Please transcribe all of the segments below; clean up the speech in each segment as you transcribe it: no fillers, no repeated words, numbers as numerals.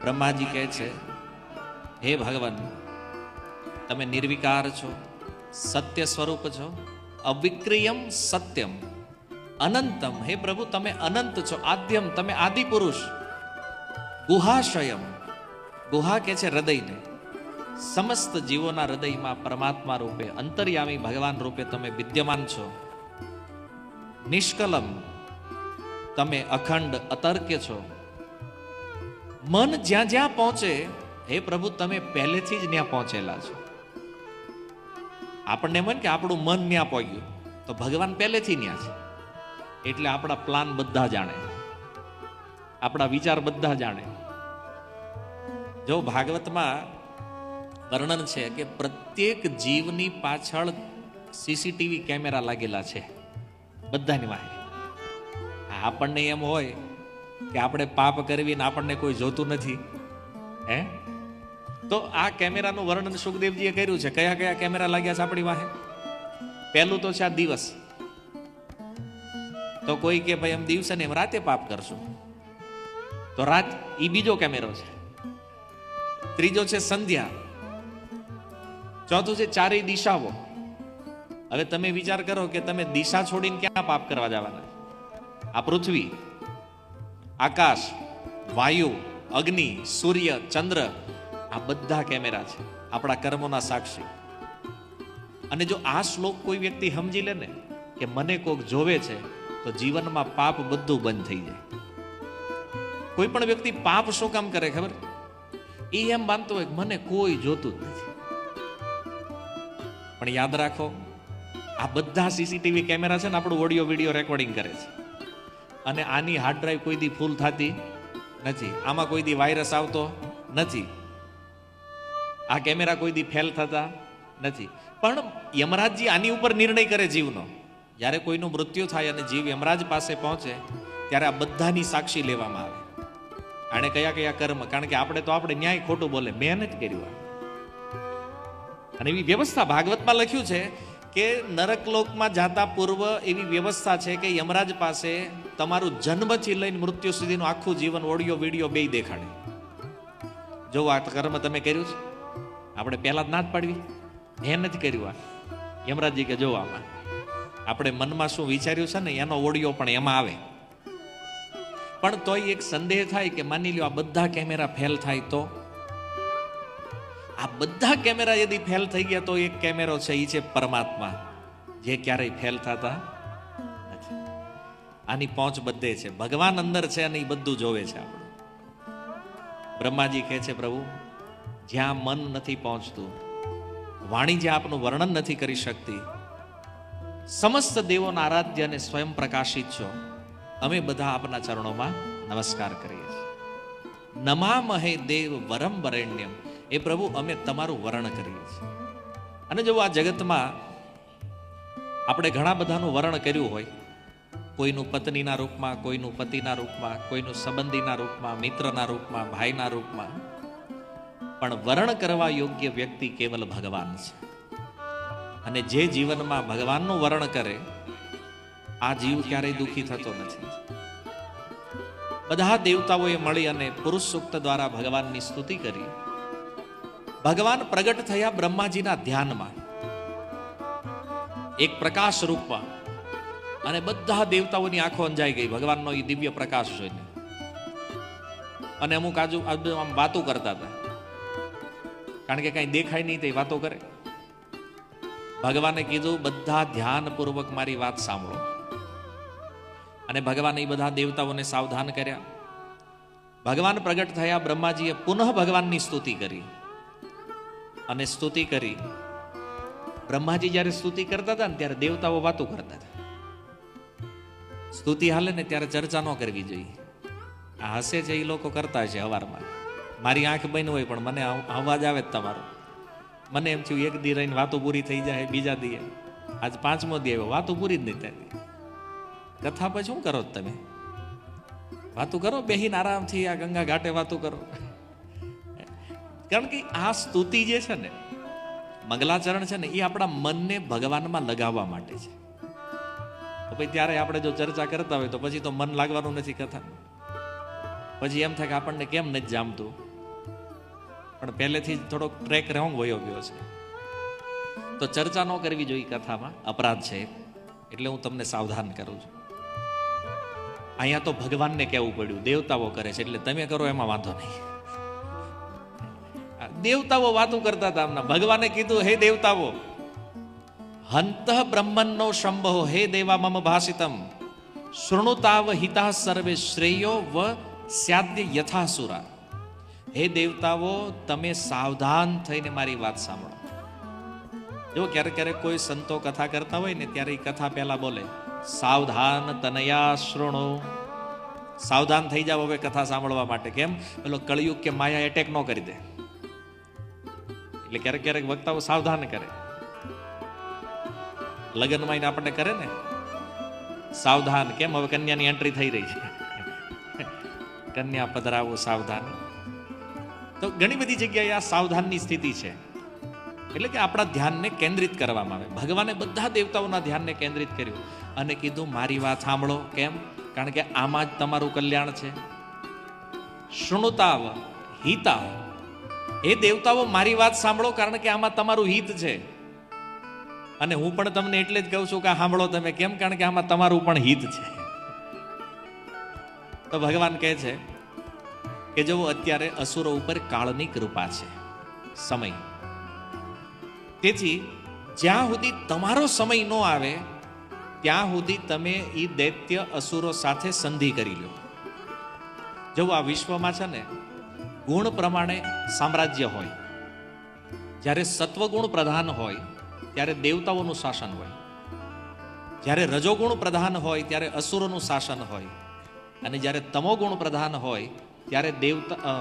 બ્રહ્માજી કહે છે, હે ભગવાન, તમે નિર્વિકાર છો, સત્ય સ્વરૂપ છો, અવિક્રિયમ સત્યમ અનંતમ. હે પ્રભુ, તમે અનંત છો, આદ્યમ, તમે આદિ પુરુષ, ગુહાશયમ. ગુહા કે છે હૃદયને. સમસ્ત જીવોના હૃદયમાં પરમાત્મા રૂપે, અંતર્યામી ભગવાન રૂપે તમે વિદ્યમાન છો. નિષ્કલમ, તમે અખંડ અતર્ક્ય છો. મન જ્યાં જ્યાં પહોંચે, હે પ્રભુ, તમે પહેલેથી જ ત્યાં પહોંચેલા છો. આપણને એમ કે આપણું મન ત્યાં પહોંચ્યું, તો ભગવાન પહેલેથી ત્યાં છે. એટલે આપણા પ્લાન બધા જાણે, આપણા વિચાર બધા જાણે. જો ભાગવતમાં વર્ણન છે કે પ્રત્યેક જીવની પાછળ સીસીટીવી કેમેરા લાગેલા છે, બધાની વાહે. આપણને એમ હોય કે આપણે પાપ કરવી ને આપણને કોઈ જોતું નથી, હે? તો આ કેમેરાનું વર્ણન સુખદેવજીએ કર્યું છે. કયા કયા કેમેરા લાગ્યા છે આપણી વાહે? પહેલું તો છે આ દિવસ. તો કોઈ કે ભાઈ એમ દિવસે ને એમ રાતે પાપ કરશું, તો રાત ઈ બીજો કેમેરો છે. ત્રીજો છે સંધ્યા. ચોથું છે ચારેય દિશાઓ. હવે તમે વિચાર કરો કે તમે દિશા છોડીને ક્યાં પાપ કરવા જવાના? આ પૃથ્વી, આકાશ, વાયુ, અગ્નિ, સૂર્ય, ચંદ્ર, આ બધા કેમેરા છે, આપણા કર્મોના સાક્ષી. અને જો આ શ્લોક કોઈ વ્યક્તિ સમજી લે ને કે મને કોક જોવે છે, તો જીવનમાં પાપ બધું બંધ થઈ જાય. કોઈ પણ વ્યક્તિ પાપ શું કામ કરે ખબર? એ એમ માનતો હોય કે મને કોઈ જોતું જ નથી. પણ યાદ રાખો, આ બધા સીસીટીવી કેમેરા છે ને આપણું ઓડિયો વિડીયો રેકોર્ડિંગ કરે છે. અને આની હાર્ડ ડ્રાઈવ કોઈ દી ફૂલ થતી નથી, આમાં કોઈ દી વાયરસ આવતો નથી, આ કેમેરા કોઈ દી ફેલ થતા નથી. પણ યમરાજજી આની ઉપર નિર્ણય કરે જીવનો. જ્યારે કોઈનું મૃત્યુ થાય અને જીવ યમરાજ પાસે પહોંચે, ત્યારે આ બધાની સાક્ષી લેવામાં આવે. આણે કયા કયા કર્મ, કારણ કે આપણે ન્યાય ખોટું બોલે, મેં નથી કર્યું. અને એવી વ્યવસ્થા ભાગવતમાં લખ્યું છે કે નરકલોકમાં જાતા પૂર્વ એવી વ્યવસ્થા છે કે યમરાજ પાસે તમારું જન્મથી લઈને મૃત્યુ સુધીનું આખું જીવન ઓડિયો વિડીયો બેય દેખાડે. જો આ કર્મ તમે કર્યું છે, આપણે પહેલા જ ના જ પાડવી, મેં નથી કર્યું. આ યમરાજજી કે જો આમાં આપણે મનમાં શું વિચાર્યું છે ને એનો ઓડિયો પણ એમાં આવે. પણ તોય એક સંદેહ થાય કે માની લ્યો આ બધા કેમેરા ફેલ થાય તો? આ બધા કેમેરા યદી ફેલ થઈ ગયા તો એક કેમેરો છે, એ છે પરમાત્મા, જે ક્યારેય ફેલ થતા નથી. આની પહોંચ બધે છે, ભગવાન અંદર છે અને એ બધું જોવે છે આપણું. બ્રહ્માજી કહે છે, પ્રભુ, જ્યાં મન નથી પહોંચતું, વાણી જ્યાં આપનું વર્ણન નથી કરી શકતી, સમસ્ત દેવોના આરાધ્ય અને સ્વયં પ્રકાશિત છો, અમે બધા આપના ચરણોમાં નમસ્કાર કરીએ છીએ. નમામહે દેવ વરમ વરેણ્યમ. એ પ્રભુ, અમે તમારું વર્ણ કરીએ છીએ. અને જો આ જગતમાં આપણે ઘણા બધાનું વર્ણ કર્યું હોય, કોઈનું પત્નીના રૂપમાં, કોઈનું પતિના રૂપમાં, કોઈનું સંબંધીના રૂપમાં, મિત્રના રૂપમાં, ભાઈના રૂપમાં, પણ વર્ણ કરવા યોગ્ય વ્યક્તિ કેવલ ભગવાન છે. અને જે જીવનમાં ભગવાનનું વર્ણ કરે, આ જીવ ક્યારેય દુઃખી થતો નથી. બધા દેવતાઓએ મળી અને પુરુષ સૂક્ત દ્વારા ભગવાનની સ્તુતિ કરી. ભગવાન પ્રગટ થયા બ્રહ્માજીના ધ્યાનમાં, એક પ્રકાશ રૂપમાં, અને બધા દેવતાઓની આંખો અંજાઈ ગઈ ભગવાનનો એ દિવ્ય પ્રકાશ જોઈને. અને અમુક આજુ આમ વાતો કરતા હતા, કારણ કે કઈ દેખાય નહીં તે વાતો કરે. ભગવાને કીધું, બધા ધ્યાનપૂર્વક મારી વાત સાંભળો. અને ભગવાને એ બધા દેવતાઓને સાવધાન કર્યા. ભગવાન પ્રગટ થયા, બ્રહ્માજીએ પુનઃ ભગવાનની સ્તુતિ કરી. અને સ્તુતિ કરી, બ્રહ્માજી જ્યારે સ્તુતિ કરતા હતા ને ત્યારે દેવતાઓ વાતો કરતા હતા. સ્તુતિ હાલે ને ત્યારે ચર્ચા ન કરવી જોઈએ. આ હસે છે એ લોકો કરતા છે હવારમાં, મારી આંખ બંધ હોય પણ મને અવાજ આવે જ તમારો. મને એમ થયું એક દી રહીને વાતો પૂરી થઈ જાય, બીજા દીએ આજ 5મો દી આવ્યો, વાતો પૂરી જ નહીં થતી. કથા પછી શું કરો તમે? વાતો કરો, બેહીને આરામથી આ ગંગા ઘાટે વાતો કરો. કારણ કે આ સ્તુતિ જે છે ને, મંગલાચરણ છે ને, એ આપણા મનને ભગવાનમાં લગાવવા માટે છે. તો પછી ત્યારે આપણે જો ચર્ચા કરતા હોય તો પછી તો મન લાગવાનું નથી કથા. પછી એમ થાય કે આપણને કેમ નથી જામતું, પણ પહેલેથી થોડોક ટ્રેક રોંગ વયો ગયો છે. તો ચર્ચા ન કરવી જોઈએ કથામાં, અપરાધ છે. એટલે હું તમને સાવધાન કરું છું. અહીંયા તો ભગવાનને કહેવું પડ્યું, દેવતાઓ કરે છે એટલે તમે કરો એમાં વાંધો નહીં. દેવતાઓ વાતો કરતા હતા આમના, ભગવાને કીધું હે દેવતાઓ, હંત બ્રહ્મન્નો શંભો હે દેવા મમ ભાષિતમ શૃણુતાવ હિતા સર્વે શ્રેયો વ સ્યાદ્ય યથાસુરા. હે દેવતાઓ, તમે સાવધાન થઈને મારી વાત સાંભળો. જો ક્યારેક ક્યારેક કોઈ સંતો કથા કરતા હોય ને ત્યારે એ કથા પહેલા બોલે, સાવધાન તનયા શૃણો. સાવધાન થઈ જાવ હવે કથા સાંભળવા માટે. કેમ? પેલો કળિયુગ કે માયા એટેક ન કરી દે. એટલે ક્યારેક ક્યારેક વક્તાઓ સાવધાન કરે. લગ્નમાં આપણને કરે ને સાવધાન. કેમ? હવે કન્યાની એન્ટ્રી થઈ રહી છે, કન્યા પધરાવો સાવધાન. તો ઘણી બધી જગ્યાએ આ સાવધાનની સ્થિતિ છે. એટલે કે આપણા ધ્યાનને કેન્દ્રિત કરવામાં આવે. ભગવાને બધા દેવતાઓના ધ્યાનને કેન્દ્રિત કર્યું અને કીધું મારી વાત સાંભળો. કેમ? કારણ કે આમાં જ તમારું કલ્યાણ છે. શૃણુતાવ હિતા. એ દેવતાઓ મારી વાત સાંભળો, કારણ કે આમાં તમારું હિત છે. અને હું પણ તમને એટલે જ કહું છું કે સાંભળો તમે. કેમ? કારણ કે આમાં તમારું પણ હિત છે. તો ભગવાન કહે છે કે જો અત્યારે અસુરો ઉપર કાળની કૃપા છે, સમય. તેથી જ્યાં સુધી તમારો સમય ન આવે ત્યાં સુધી તમે એ દૈત્ય અસુરો સાથે સંધિ કરી લો. જો આ વિશ્વમાં છે ને ગુણ પ્રમાણે સામ્રાજ્ય હોય. જ્યારે સત્વગુણ પ્રધાન હોય ત્યારે દેવતાઓનું શાસન હોય. જ્યારે રજોગુણ પ્રધાન હોય ત્યારે અસુરોનું શાસન હોય. અને જ્યારે તમોગુણ પ્રધાન હોય ત્યારે દેવતા,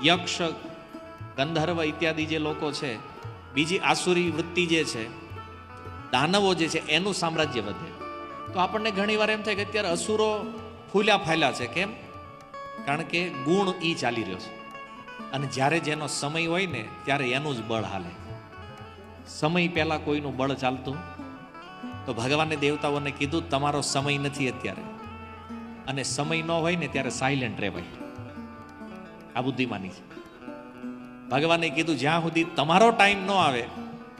યક્ષ, ગંધર્વ ઇત્યાદિ જે લોકો છે, બીજી આસુરી વૃત્તિ જે છે, દાનવો જે છે, એનું સામ્રાજ્ય વધે. તો આપણને ઘણી વાર એમ થાય કે અત્યારે અસુરો ફૂલ્યા ફાલ્યા છે. કેમ? કારણ કે ગુણ ઈ ચાલી રહ્યો છે. અને જ્યારે જેનો સમય હોય ને ત્યારે એનું જ બળ હાલે. સમય પહેલા કોઈનું બળ ચાલતું. તો ભગવાને દેવતાઓને કીધું તમારો સમય નથી અત્યારે. અને સમય ન હોય ને ત્યારે સાયલેન્ટ રહેવાય. આ બુદ્ધિમાની છે. ભગવાને કીધું જ્યાં સુધી તમારો ટાઈમ ન આવે,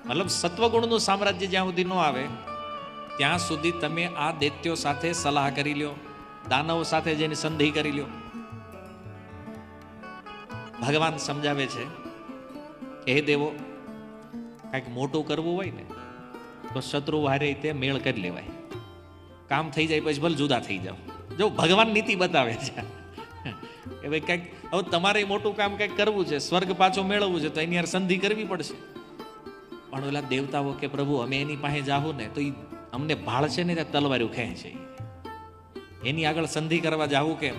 મતલબ સત્વગુણનું સામ્રાજ્ય જ્યાં સુધી ન આવે ત્યાં સુધી તમે આ દૈત્યો સાથે સલાહ કરી લ્યો, દાનવ સાથે જેની સંધિ કરી લ્યો. ભગવાન સમજાવે છે કે હે દેવો, કાંઈક મોટું કરવું હોય ને તો શત્રુ હારે તે મેળ કરી લેવાય. કામ થઈ જાય પછી ભલે જુદા થઈ જાવ. જો ભગવાન નીતિ બતાવે છે કે ભાઈ કંઈક હવે તમારે મોટું કામ કંઈક કરવું છે, સ્વર્ગ પાછો મેળવવું છે, તો એની યાર સંધિ કરવી પડશે. પણ ઓલા દેવતાઓ કે પ્રભુ અમે એની પાસે જાવું ને તો એ અમને ભાળશે ને ત્યાં તલવાર્યું ખેંચે. એની આગળ સંધિ કરવા જાવું કેમ?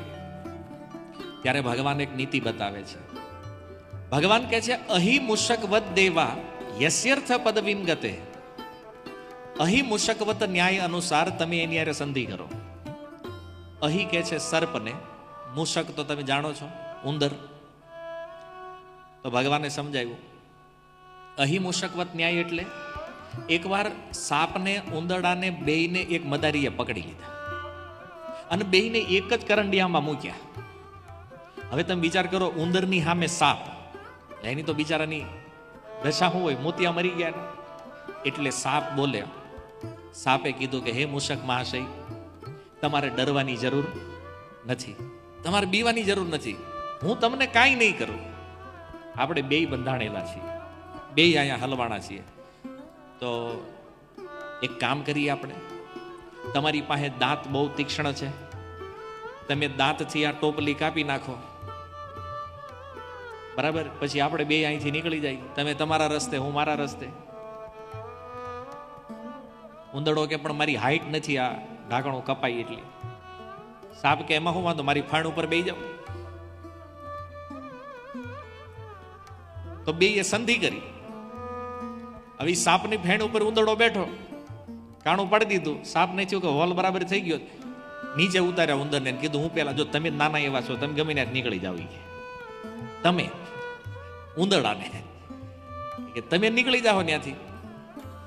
ત્યારે ભગવાન એક નીતિ બતાવે છે. ભગવાન કહે છે અહી મુશકવત દેવા યસ્યર્થ પદવીમ ગતે. અહી મુશકવત ન્યાય અનુસાર તમે એની હારે સંધિ કરો. અહી કહે છે સર્પને, મુશક તો તમે જાણો છો ઉંદર. તો ભગવાને સમજાવ્યું અહી મુશકવત ન્યાય એટલે એકવાર સાપને, ઉંદરડાને બેયને એક મદારીએ પકડી લીધા અને બેયને એક જ કરંડિયામાં મૂક્યા. હવે તમે વિચાર કરો, ઉંદરની સામે સાપ, એની તો બિચારાની દશા શું હોય, મોતિયા મરી ગયા. એટલે સાપ બોલે. સાપે કીધું કે હે મુશક મહાશય, તમારે ડરવાની જરૂર નથી, તમારે બીવાની જરૂર નથી, હું તમને કાંઈ નહીં કરું. આપણે બેય બંધાણેલા છીએ, બેય અહીંયા હલવાણા છીએ. તો એક કામ કરીએ આપણે, તમારી પાસે દાંત બહુ તીક્ષ્ણ છે, તમે દાંતથી આ ટોપલી કાપી નાખો, બરાબર? પછી આપણે બે અહીંથી નીકળી જાય, તમે તમારા રસ્તે, હું મારા રસ્તે. ઉંદરડો કે પણ મારી હાઈટ નથી આ ઢાંકણું કપાય એટલે. સાપ કે એમાં શું વાંધો, મારી ફાણ ઉપર બેસી જાવ. તો બે એ સંધિ કરી. હવે સાપની ફેણ ઉપર ઉંદરડો બેઠો, કાણું પાડી દીધું. સાપને થયું કે હોલ બરાબર થઈ ગયો, નીચે ઉતાર્યા ઉંદરને, કીધું હું પેલા, જો તમે નાના એવા છો, તમે ગમે ત્યાં નીકળી જાવ, તમે ઉંદરડાને કે તમે નીકળી જાઓ ત્યાંથી,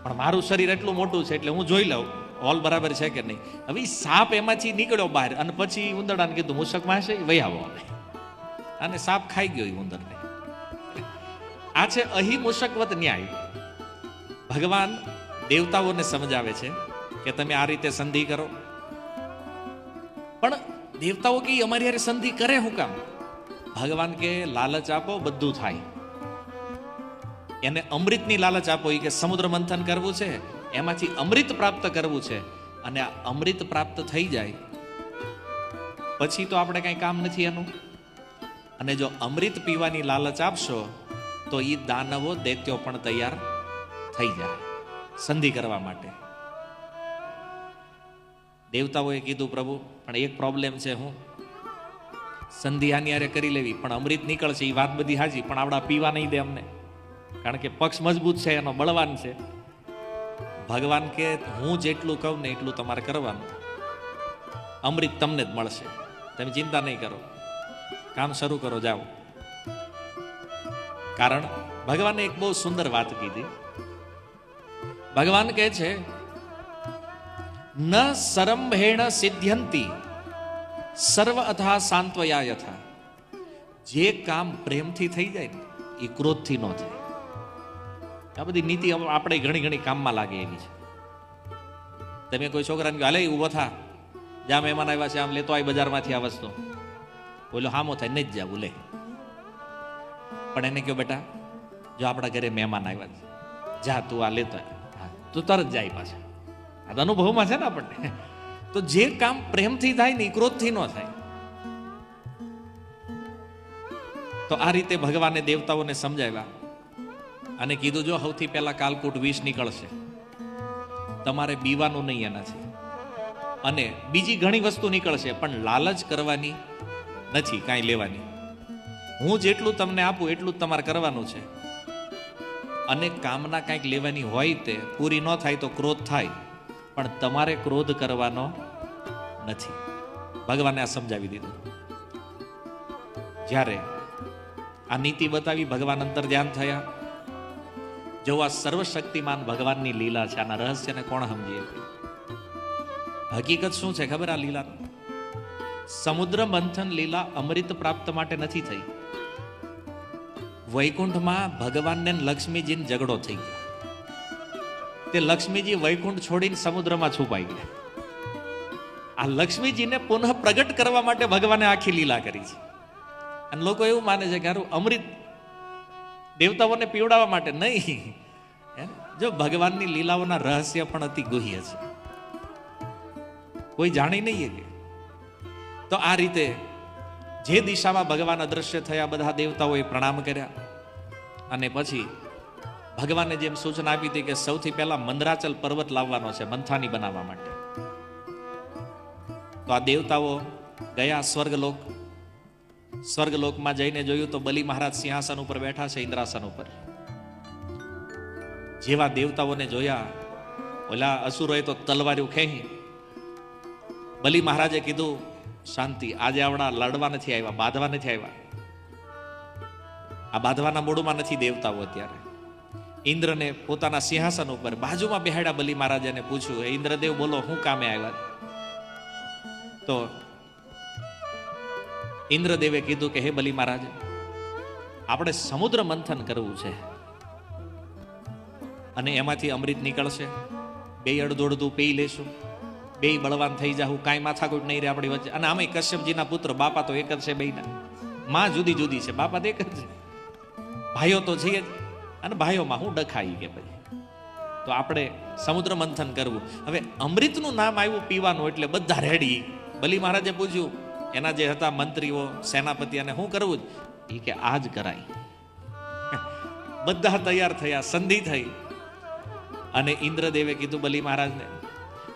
પણ મારું શરીર એટલું મોટું છે એટલે હું જોઈ લઉં હોલ બરાબર છે કે નહીં. હવે સાપ એમાંથી નીકળ્યો બહાર અને પછી ઉંદરડાને કીધું મુશક માં છે વહી આવો, અને સાપ ખાઈ ગયો ઉંદરને. આ છે અહીં મુશકવત ન્યાય. ભગવાન દેવતાઓને સમજાવે છે કે તમે આ રીતે સંધિ કરો. પણ દેવતાઓ કે અમારી યાર સંધિ કરે હું કામ? ભગવાન કે લાલચ આપો બધું થાય. એને અમૃતની લાલચ આપો. એ કે સમુદ્ર મંથન કરવું છે, એમાંથી અમૃત પ્રાપ્ત કરવું છે, અને આ અમૃત પ્રાપ્ત થઈ જાય પછી તો આપણે કઈ કામ નથી એનું. અને જો અમૃત પીવાની લાલચ આપશો તો એ દાનવો દૈત્યો પણ તૈયાર થઈ જાય સંધિ કરવા માટે. દેવતાઓએ કીધું પ્રભુ પણ એક પ્રોબ્લેમ છે, હું સંધિ આની હારે કરી લેવી પણ અમૃત નીકળશે એ વાત બધી હાજી, પણ આવડા પીવા નહીં દે અમને, કારણ કે પક્ષ મજબૂત છે, એનો બળવાન છે. ભગવાન કે હું જેટલું કહું ને એટલું તમારે કરવાનું, અમૃત તમને જ મળશે, તમે ચિંતા નહીં કરો, કામ શરૂ કરો, જાઓ. કારણ ભગવાને એક બહુ સુંદર વાત કીધી. ભગવાન કહે છે ન સરંભેણ સિદ્ધ્યંતિ સર્વ અથા સાંત્વયા યથા. જે કામ પ્રેમથી થઈ જાય ને એ ક્રોધથી ન થાય. આ બધી નીતિ આપણે ઘણી કામમાં લાગે એવી છે. તમે કોઈ છોકરાને કહો હાલે ઊભો થા, જ્યાં મહેમાન આવ્યા છે આમ લેતો આવી બજારમાંથી આ વસ્તુ, બોલો હામો થાય નહીં જ જા બોલે. પણ એને કહો બેટા જો આપણા ઘરે મહેમાન આવ્યા છે, જા તું આ લેતો તું તરત જાય પાછા. આ તો અનુભવમાં છે ને આપણને. તો જે કામ પ્રેમથી થાય ને ક્રોધથી ન થાય. તો આ રીતે ભગવાને દેવતાઓને સમજાવ્યા અને કીધું જો સૌથી પહેલા કાલકૂટ વિષ નીકળશે, તમારે બીવાનું નહીં એનાથી, અને બીજી ઘણી વસ્તુ નીકળશે પણ લાલચ કરવાની નથી, કાંઈ લેવાની. હું જેટલું તમને આપું એટલું જ તમારે કરવાનું છે. અને કામના કાંઈક લેવાની હોય તે પૂરી ન થાય તો ક્રોધ થાય, પણ તમારે ક્રોધ કરવાનો નથી. ભગવાને આ સમજાવી દીધું. જ્યારે આ નીતિ બતાવી ભગવાન અંતર ધ્યાન થયા. જો આ સર્વશક્તિમાન ભગવાનની લીલા છે, આના રહસ્યને કોણ સમજીએ? હકીકત શું છે ખબર? આ લીલા સમુદ્ર મંથન લીલા અમૃત પ્રાપ્ત માટે નથી થઈ. વૈકુંઠમાં ભગવાનને લક્ષ્મીજીને ઝઘડો થઈ ગયો. તે લક્ષ્મીજી વૈકુંઠ છોડીને સમુદ્રમાં છુપાઈ ગયા. આ લક્ષ્મીજીને પુનઃ પ્રગટ કરવા માટે ભગવાને આખી લીલા કરી છે. અને લોકો એવું માને છે કે અમૃત દેવતાઓને પીવડાવવા માટે નહીં. જો ભગવાનની લીલાઓના રહસ્ય પણ અતિ ગુહ્ય છે, કોઈ જાણી નહીં કે. તો આ રીતે જે દિશામાં ભગવાન અદ્રશ્ય થયા બધા દેવતાઓએ પ્રણામ કર્યા. અને પછી ભગવાને જેમ સૂચના આપી હતી કે સૌથી પહેલા મંદરાચલ પર્વત લાવવાનો છે મંથાની બનાવવા માટે. તો આ દેવતાઓ ગયા સ્વર્ગલોક. સ્વર્ગલોકમાં જઈને જોયું તો બલિ મહારાજ સિંહાસન ઉપર બેઠા છે, ઇન્દ્રાસન ઉપર. જેવા દેવતાઓને જોયા, ઓલા અસુરોએ તો તલવાર્યું ખેંચી. બલિ મહારાજે કીધું શાંતિ, આજે આવડા લડવા નથી આવ્યા, બાંધવા નથી આવ્યા. આ બાંધવાના મૂડમાં નથી દેવતાઓ અત્યારે. ઇન્દ્રને પોતાના સિંહાસન ઉપર બાજુમાં બેહાડ્યા. બલિ મહારાજને પૂછ્યું, ઇન્દ્રદેવ બોલો હું કામે આવ્યા? તો ઇન્દ્રદેવે કીધું કે હે બલિ મહારાજ, આપણે સમુદ્ર મંથન કરવું છે અને એમાંથી અમૃત નીકળશે. બે અડધોડધું પી લેશું, બે બળવાન થઈ જાવ, કાંઈ માથાકૂટ નહીં રહે આપણી વચ્ચે. અને આમે કશ્યપજીના પુત્ર, બાપા તો એક જ છે બેયના, માં જુદી જુદી છે, બાપા તો એક જ છે. ભાઈઓ તો છે જ, અને ભાઈઓમાં હું ડખાઈ કે પછી તો આપણે સમુદ્ર મંથન કરવું. હવે અમૃતનું નામ આવ્યું પીવાનું એટલે બધા રેડી. બલિ મહારાજે પૂછ્યું એના જે હતા મંત્રીઓ, સેનાપતિ, અને શું કરવું? એ કે આ જ કરાય. બધા તૈયાર થયા, સંધિ થઈ. અને ઇન્દ્રદેવે કીધું બલિ મહારાજને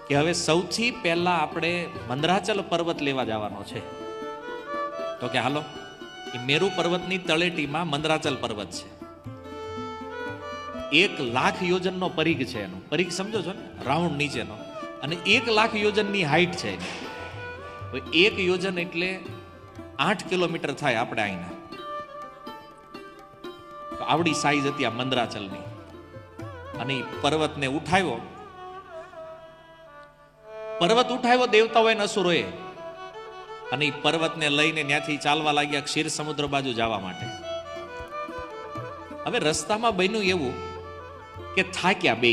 કે હવે સૌથી પહેલા આપણે મંદરાચલ પર્વત લેવા જવાનો છે. તો કે હાલો. એ મેરુ પર્વતની તળેટીમાં મંદરાચલ પર્વત છે. 1,00,000 યોજનનો પરિઘ છે એનો. પરિઘ સમજો છો ને, રાઉન્ડ નીચેનો. અને 1,00,000 યોજનની હાઈટ છે એની. 1 યોજન એટલે 8 કિલોમીટર થાય આપણે અહીંના. તો આવડી સાઈઝ હતી આ મંદરાચલની. અને પર્વતને ઉઠાવ્યો. પર્વત ઉઠાવ્યો દેવતાઓએ અસુરોએ. અને પર્વતને લઈને ત્યાંથી ચાલવા લાગ્યા ક્ષીર સમુદ્ર બાજુ જવા માટે. હવે રસ્તામાં બન્યું એવું કે થાક્યા બે,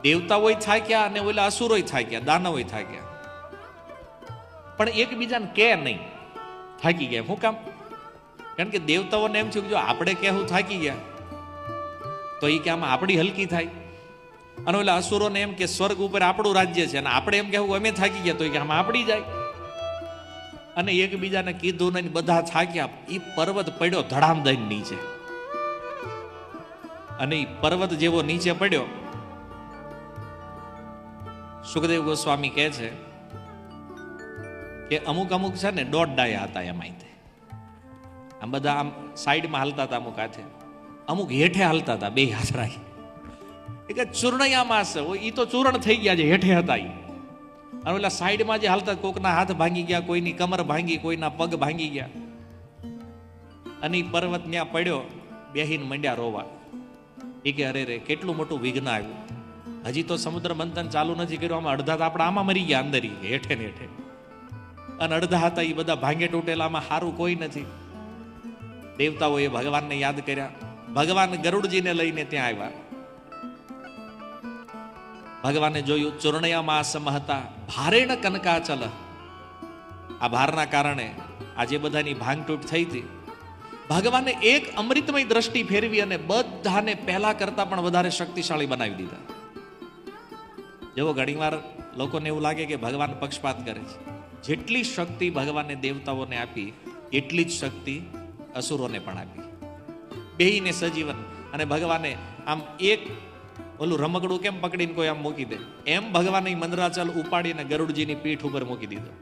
દેવતાઓય થાક્યા અને ઓલા અસુરોય થાક્યા, દાનવોય થાક્યા, પણ એકબીજાને કે નહીં, થાકી ગયા. શું કામ? કારણ કે દેવતાઓને એમ થયું કે જો આપણે કહેવું થાકી ગયા તો એ કે આમાં આપણી હલકી થાય, અને ઓલા અસુરોને એમ કે સ્વર્ગ ઉપર આપણું રાજ્ય છે અને આપણે એમ કહેવું અમે થાકી ગયા તો એ કે આમાં આપણી જાય. અને એકબીજાને કીધું નહીં, બધા થાક્યા. એ પર્વત પડ્યો ધડામ દઈને નીચે, અને એ પર્વત જેવો નીચે પડ્યો. સુખદેવ ગોસ્વામી કહે છે કે અમુક છે ને દોઢ ડાયા હતા એમાં, આમ બધા આમ સાઈડમાં હાલતા હતા, અમુક હાથે, અમુક હેઠે હાલતા હતા, બે હાથ રાખી. એ કે ચૂર્ણયામાં હશે, એ તો ચૂર્ણ થઈ ગયા છે, હેઠે હતા એ. અને ઓલા સાઈડમાં જે હાલતા, કોકના હાથ ભાંગી ગયા, કોઈની કમર ભાંગી, કોઈના પગ ભાંગી ગયા. અને એ પર્વત ત્યાં પડ્યો, બેહીને મંડ્યા રોવા. એ કે અરે રે કેટલું મોટું વિઘ્ન આવ્યું, હજી તો સમુદ્ર મંથન ચાલુ નથી કર્યું, આમાં અડધા તો આપણે આમાં મરી ગયા અંદર, હેઠે ને હેઠે. અને અડધા હતા એ બધા ભાંગે તૂટેલામાં સારું કોઈ નથી. દેવતાઓએ ભગવાનને યાદ કર્યા. ભગવાન ગરુડજીને લઈને ત્યાં આવ્યા. ભગવાને જોયું ચૂર્ણયામાં સમહતા ભારેણ કનકાચલ. આ ભારના કારણે આજે બધાની ભાંગતૂટ થઈ હતી. ભગવાને એક અમૃતમય દ્રષ્ટિ ફેરવી અને બધાને પહેલા કરતા પણ વધારે શક્તિશાળી બનાવી દીધા. જેવો ઘણીવાર લોકોને એવું લાગે કે ભગવાન પક્ષપાત કરે છે. જેટલી શક્તિ ભગવાને દેવતાઓને આપી એટલી જ શક્તિ અસુરોને પણ આપી, બેયને સજીવન. અને ભગવાને આમ એક ઓલું રમકડું કેમ પકડીને કોઈ આમ મૂકી દે, એમ ભગવાને મંદરાચલ ઉપાડીને ગરુડજીની પીઠ ઉપર મૂકી દીધો.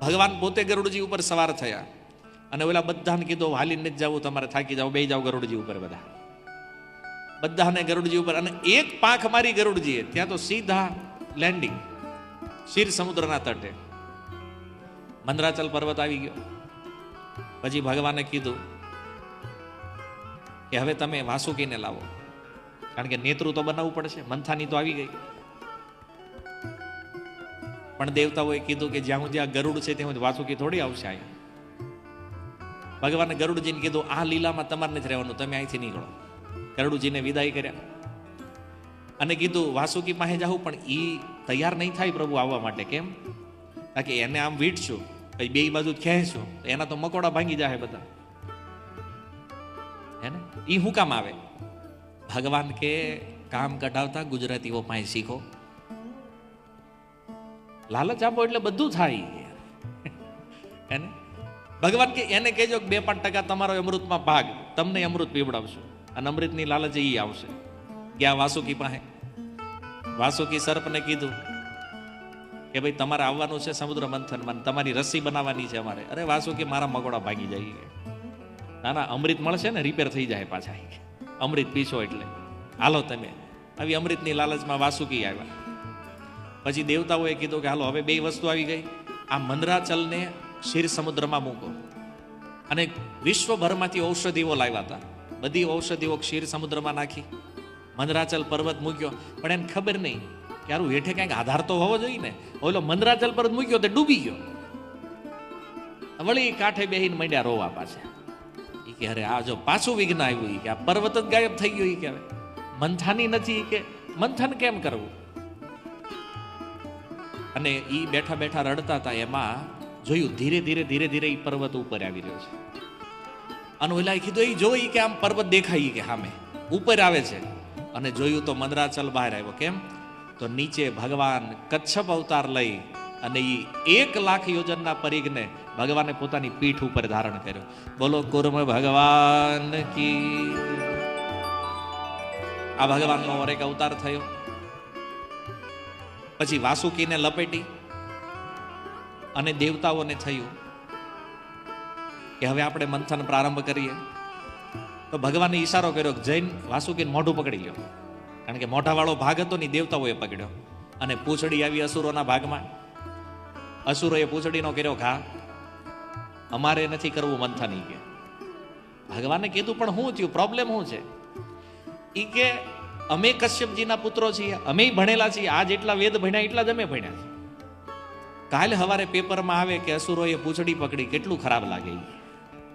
ભગવાન પોતે ગરુડજી ઉપર સવાર થયા અને ઓલા બધાને કીધું હાલીને જ જવું, તમારે થાકી જાવ, બે જાવ ગરુડજી ઉપર. બધાને ગરુડજી ઉપર. અને એક પાંખ મારી ગરુડજીએ, ત્યાં તો સીધા લેન્ડિંગ ક્ષીર સમુદ્રના તટે. મંદરાચલ પર્વત આવી ગયો. પછી ભગવાને કીધું કે હવે તમે વાસુકીને લાવો, કારણ કે નેતૃત્વ તો બનાવવું પડશે. મંથાની તો આવી ગઈ, પણ દેવતાઓએ કીધું કે જ્યાં ગરુડ છે ત્યાં વાસુકી થોડી આવશે. અહીંયા ભગવાને ગરુડજીને કીધું આ લીલામાં તમારે નથી રહેવાનું, તમે અહીંથી નીકળો. ગરુડજીને વિદાય કર્યા અને કીધું વાસુકી પાસે જાઉં, પણ એ તૈયાર નહીં થાય પ્રભુ આવવા માટે. કેમ? કારણ કે એને આમ વીટશું, પછી બે બાજુ ખેંચશું, એના તો મકોડા ભાંગી જાય બધા. હે ને? એ શું કામ આવે? ભગવાન કે કામ કઢાવતા ગુજરાતીઓ પાસે શીખો. લાલચ આપો એટલે બધું થાય. એને ભગવાન કે એને કહેજો કે 2-5% તમારો અમૃતમાં ભાગ, તમને અમૃત પીવડાવશું. અને અમૃતની લાલચ એ આવશે. ગયા વાસુકી પાસે. વાસુકી સર્પને કીધું કે ભાઈ તમારે આવવાનું છે સમુદ્ર મંથનમાં, તમારી રસી બનાવવાની છે અમારે. અરે વાસુકી મારા મકોડા ભાગી જાય. ના ના, અમૃત મળશે ને, રિપેર થઈ જાય પાછા. અમૃત પીશો એટલે હાલો તમે. આવી અમૃતની લાલચમાં વાસુકી આવ્યા. પછી દેવતાઓએ કીધું કે હાલો હવે બે વસ્તુ આવી ગઈ, આ મંદરાચલને ક્ષીર સમુદ્રમાં મૂકો. અને વિશ્વભરમાંથી ઔષધિઓ લાવ્યા હતા. બધી ઔષધિઓ ક્ષીર સમુદ્રમાં નાખી, મંદરાચલ પર્વત મૂક્યો. પણ એને ખબર નહીં કે યાર હેઠે કંઈક આધાર તો હોવો જોઈએ ને. ઓલો મંદરાચલ પર્વત મૂક્યો તે ડૂબી ગયો. વળી કાંઠે બેહીને મંડ્યા રોવા પાછા. એ કે અરે આ જો પાછું વિઘ્ન આવ્યું, કે આ પર્વત જ ગાયબ થઈ ગયો. કે હવે મંથાની નથી, કે મંથન કેમ કરવું? અને એ બેઠા બેઠા રડતા હતા. એમાં જોયું ધીરે ધીરે ધીરે ધીરે એ પર્વત ઉપર આવી રહ્યો છે. અને ઓલા કીધું એ જોઈ કે આમ પર્વત દેખાય કે સામે ઉપર આવે છે. અને જોયું તો મંદરાચલ બહાર આવ્યો. કેમ? તો નીચે ભગવાન કચ્છપ અવતાર લઈ અને એ 1,00,000 યોજનના પરિઘને ભગવાને પોતાની પીઠ ઉપર ધારણ કર્યો. બોલો કુર્મ ભગવાન કી. આ ભગવાનનો ઓર એક અવતાર થયો. પછી વાસુકીને લપેટી અને દેવતાઓને થયું કે હવે આપણે મંથન પ્રારંભ કરીએ. તો ભગવાને ઈશારો કર્યો કે જૈન વાસુકીને મોઢું પકડી લ્યો. કારણ કે મોઢાવાળો ભાગ હતો ને દેવતાઓએ પકડ્યો. અને પૂંછડી આવી અસુરોના ભાગમાં. અસુરોએ પૂંછડીનો કર્યો ઘા. અમારે નથી કરવું મંથન. કે ભગવાને કીધું પણ શું થયું, પ્રોબ્લેમ શું છે? ઈ કે અમે કશ્યપજીના પુત્રો છીએ, અમે ભણેલા છીએ, આ જેટલા વેદ ભણ્યા એટલા જ અમે ભણ્યા છીએ. કાલે સવારે પેપરમાં આવે કે અસુરોએ પૂંછડી પકડી, કેટલું ખરાબ લાગે.